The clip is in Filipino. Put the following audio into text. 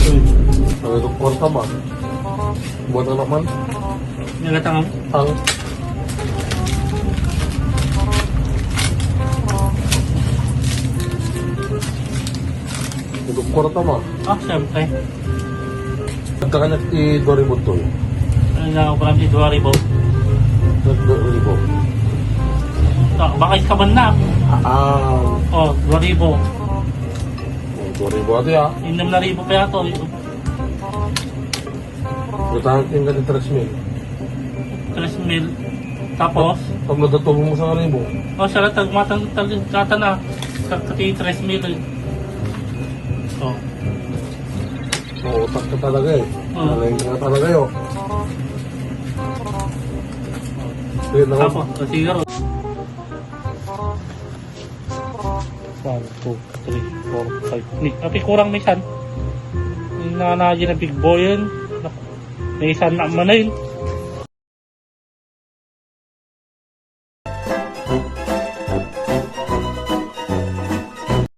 Sabi ko, kwarta ba? Buwan na naman. Nagatang Ang Sabi ko, kwarta ba? siyempre. Nagkakanak i-Doribot to. Ano na ako parang si Duaribo. Nag-Doribot. Bakit ka man na? Duaribo. Doribot ito ya. 6,000 pa yato. Butahan tinggal ng 3,000. 3,000. Tapos, Pag nadatulong mo sa kanibo. siya lang tagmatan na. Kati 3,000. Utak ka talaga eh. Oo. Nalayin ka talaga yun. Sige na Tapos, siguro. 1, 2, 3, 4, 5. Tapi kurang may isan. Yung nanadya na big boy yun. May isan na man na yun.